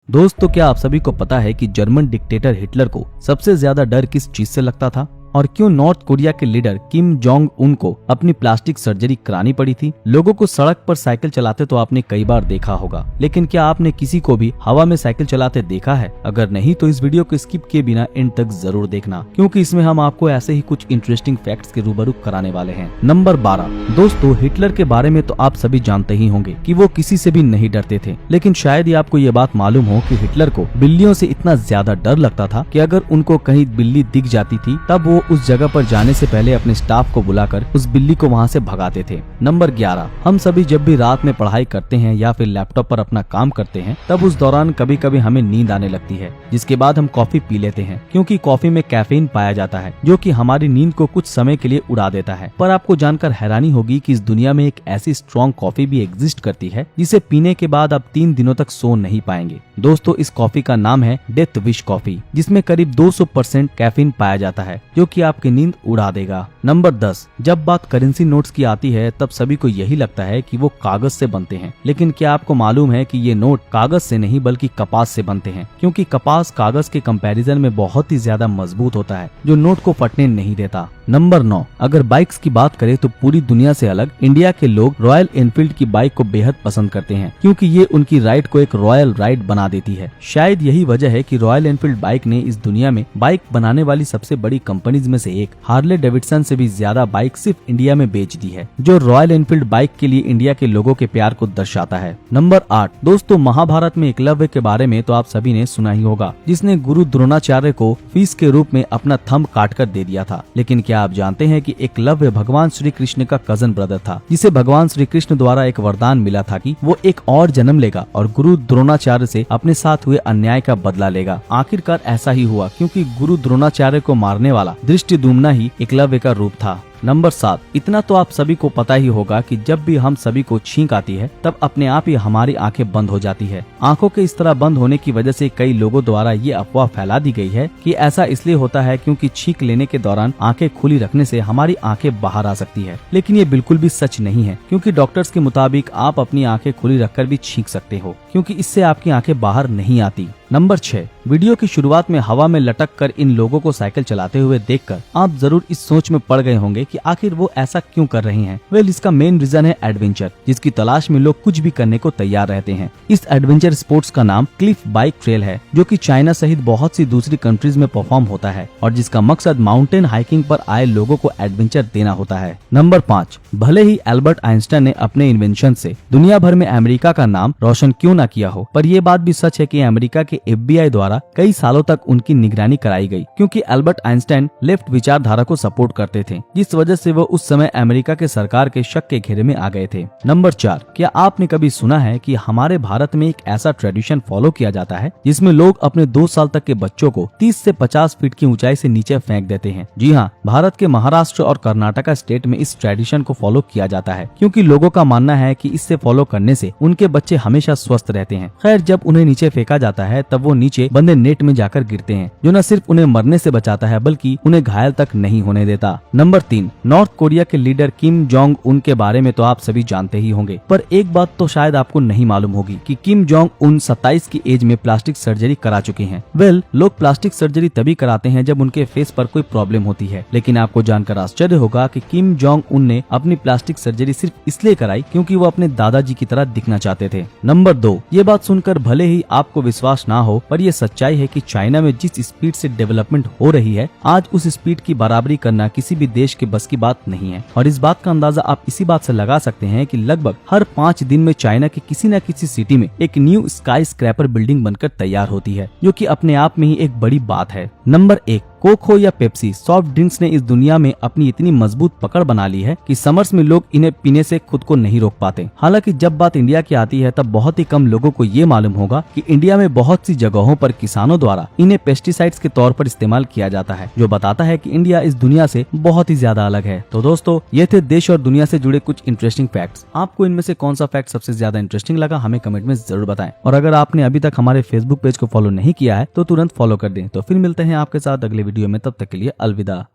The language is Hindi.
दोस्तों, क्या आप सभी को पता है कि जर्मन डिक्टेटर हिटलर को सबसे ज्यादा डर किस चीज से लगता था और क्यों नॉर्थ कोरिया के लीडर किम जोंग उन को अपनी प्लास्टिक सर्जरी करानी पड़ी थी। लोगों को सड़क पर साइकिल चलाते तो आपने कई बार देखा होगा, लेकिन क्या आपने किसी को भी हवा में साइकिल चलाते देखा है? अगर नहीं तो इस वीडियो को स्किप किए बिना एंड तक जरूर देखना, क्योंकि इसमें हम आपको ऐसे ही कुछ इंटरेस्टिंग फैक्ट्स के रूबरू कराने वाले हैं। नंबर 12। दोस्तों, हिटलर के बारे में तो आप सभी जानते ही होंगे कि वो किसी से भी नहीं डरते थे, लेकिन शायद ही आपको ये बात मालूम हो कि हिटलर को बिल्लियों से इतना ज्यादा डर लगता था कि अगर उनको कहीं बिल्ली दिख जाती थी तब वो उस जगह पर जाने से पहले अपने स्टाफ को बुलाकर उस बिल्ली को वहां से भगाते थे। नंबर 11। हम सभी जब भी रात में पढ़ाई करते हैं या फिर लैपटॉप पर अपना काम करते हैं, तब उस दौरान कभी कभी हमें नींद आने लगती है, जिसके बाद हम कॉफी पी लेते हैं, क्योंकि कॉफी में कैफीन पाया जाता है जो कि हमारी नींद को कुछ समय के लिए उड़ा देता है। पर आपको जानकर हैरानी होगी कि इस दुनिया में एक ऐसी स्ट्रॉन्ग कॉफी भी एग्जिस्ट करती है जिसे पीने के बाद आप 3 दिनों तक सो नहीं पाएंगे। दोस्तों, इस कॉफी का नाम है डेथ विश कॉफी, जिसमें करीब 200% कैफीन पाया जाता है जो कि आपकी नींद उड़ा देगा। नंबर 10। जब बात करेंसी नोट्स की आती है तब सभी को यही लगता है कि वो कागज से बनते हैं, लेकिन क्या आपको मालूम है कि ये नोट कागज से नहीं बल्कि कपास से बनते हैं, क्योंकि कपास कागज के कंपैरिजन में बहुत ही ज्यादा मजबूत होता है जो नोट को फटने नहीं देता। नंबर 9। अगर बाइक्स की बात करें तो पूरी दुनिया से अलग इंडिया के लोग रॉयल एनफील्ड की बाइक को बेहद पसंद करते हैं, क्योंकि ये उनकी राइड को एक रॉयल राइड बना देती है। शायद यही वजह है कि रॉयल एनफील्ड बाइक ने इस दुनिया में बाइक बनाने वाली सबसे बड़ी कंपनीज में से एक हार्ले डेविडसन से भी ज्यादा बाइक सिर्फ इंडिया में बेच दी है, जो रॉयल एनफील्ड बाइक के लिए इंडिया के लोगों के प्यार को दर्शाता है। नंबर 8। दोस्तों, महाभारत में एकलव्य के बारे में तो आप सभी ने सुना ही होगा, जिसने गुरु द्रोणाचार्य को फीस के रूप में अपना थंब काट कर दे दिया था। लेकिन क्या आप जानते हैं कि एकलव्य भगवान श्री कृष्ण का कजन ब्रदर था, जिसे भगवान श्री कृष्ण द्वारा एक वरदान मिला था कि वो एक और जन्म लेगा और गुरु द्रोणाचार्य से अपने साथ हुए अन्याय का बदला लेगा। आखिरकार ऐसा ही हुआ, क्योंकि गुरु द्रोणाचार्य को मारने वाला दृष्टिद्युम्न ही एकलव्य का रूप था। नंबर 7। इतना तो आप सभी को पता ही होगा कि जब भी हम सभी को छींक आती है तब अपने आप ही हमारी आंखें बंद हो जाती है। आंखों के इस तरह बंद होने की वजह से कई लोगों द्वारा ये अफवाह फैला दी गई है कि ऐसा इसलिए होता है क्योंकि छींक लेने के दौरान आंखें खुली रखने से हमारी आंखें बाहर आ सकती है, लेकिन ये बिल्कुल भी सच नहीं है, क्योंकि डॉक्टर्स के मुताबिक आप अपनी आंखें खुली रखकर भी छींक सकते हो, क्योंकि इससे आपकी आंखें बाहर नहीं आती। नंबर 6। वीडियो की शुरुआत में हवा में लटक कर इन लोगों को साइकिल चलाते हुए देखकर आप जरूर इस सोच में पड़ गए होंगे कि आखिर वो ऐसा क्यों कर रहे हैं। वेल, इसका मेन रीजन है एडवेंचर, जिसकी तलाश में लोग कुछ भी करने को तैयार रहते हैं। इस एडवेंचर स्पोर्ट्स का नाम क्लिफ बाइक ट्रेल है, जो कि चाइना सहित बहुत सी दूसरी कंट्रीज में परफॉर्म होता है और जिसका मकसद माउंटेन हाइकिंग पर आए लोगों को एडवेंचर देना होता है। नंबर 5। भले ही एल्बर्ट आइंस्टाइन ने अपने इन्वेंशन से दुनिया भर में अमेरिका का नाम रोशन क्यों न किया हो, पर यह बात भी सच है कि अमेरिका के FBI द्वारा कई सालों तक उनकी निगरानी कराई गई, क्योंकि एल्बर्ट आइंस्टाइन लेफ्ट विचारधारा को सपोर्ट करते थे, जिस वजह से वो उस समय अमेरिका के सरकार के शक के घेरे में आ गए थे। नंबर 4। क्या आपने कभी सुना है कि हमारे भारत में एक ऐसा ट्रेडिशन फॉलो किया जाता है जिसमें लोग अपने 2 साल तक के बच्चों को 30 से 50 फीट की ऊंचाई से नीचे फेंक देते हैं? जी हाँ, भारत के महाराष्ट्र और कर्नाटका स्टेट में इस ट्रेडिशन को फॉलो किया जाता है, क्योंकि लोगों का मानना है कि इससे फॉलो करने से उनके बच्चे हमेशा स्वस्थ रहते हैं। खैर, जब उन्हें नीचे फेंका जाता है तब वो नीचे बंदे नेट में जाकर गिरते हैं, जो न सिर्फ उन्हें मरने से बचाता है बल्कि उन्हें घायल तक नहीं होने देता। नंबर 3। नॉर्थ कोरिया के लीडर किम जोंग उन के बारे में तो आप सभी जानते ही होंगे, पर एक बात तो शायद आपको नहीं मालूम होगी कि किम जोंग उन 27 की एज में प्लास्टिक सर्जरी करा चुके हैं। वेल, लोग प्लास्टिक सर्जरी तभी कराते हैं जब उनके फेस पर कोई प्रॉब्लम होती है, लेकिन आपको जानकर आश्चर्य होगा कि किम जोंग उन ने अपनी प्लास्टिक सर्जरी सिर्फ इसलिए कराई क्योंकि वो अपने दादाजी की तरह दिखना चाहते थे। नंबर 2। ये बात सुनकर भले ही आपको विश्वास ना हो, पर यह सच्चाई है कि चाइना में जिस स्पीड से डेवलपमेंट हो रही है, आज उस स्पीड की बराबरी करना किसी भी देश के बस की बात नहीं है। और इस बात का अंदाजा आप इसी बात से लगा सकते हैं कि लगभग हर 5 दिन में चाइना के किसी न किसी सिटी में एक न्यू स्काई स्क्रैपर बिल्डिंग बनकर तैयार होती है, जो कि अपने आप में ही एक बड़ी बात है। नंबर 1। कोक हो या पेप्सी, सॉफ्ट ड्रिंक्स ने इस दुनिया में अपनी इतनी मजबूत पकड़ बना ली है कि समर्स में लोग इन्हें पीने से खुद को नहीं रोक पाते। हालांकि जब बात इंडिया की आती है तब बहुत ही कम लोगों को ये मालूम होगा कि इंडिया में बहुत सी जगहों पर किसानों द्वारा इन्हें पेस्टिसाइड्स के तौर पर इस्तेमाल किया जाता है, जो बताता है कि इंडिया इस दुनिया से बहुत ही ज्यादा अलग है। तो दोस्तों, ये थे देश और दुनिया से जुड़े कुछ इंटरेस्टिंग फैक्ट्स। आपको इनमें से कौन सा फैक्ट सबसे ज्यादा इंटरेस्टिंग लगा, हमें कमेंट में जरूर बताएं। और अगर आपने अभी तक हमारे फेसबुक पेज को फॉलो नहीं किया है तो तुरंत फॉलो कर दें। तो फिर मिलते हैं आपके साथ अगले वीडियो में, तब तक के लिए अलविदा।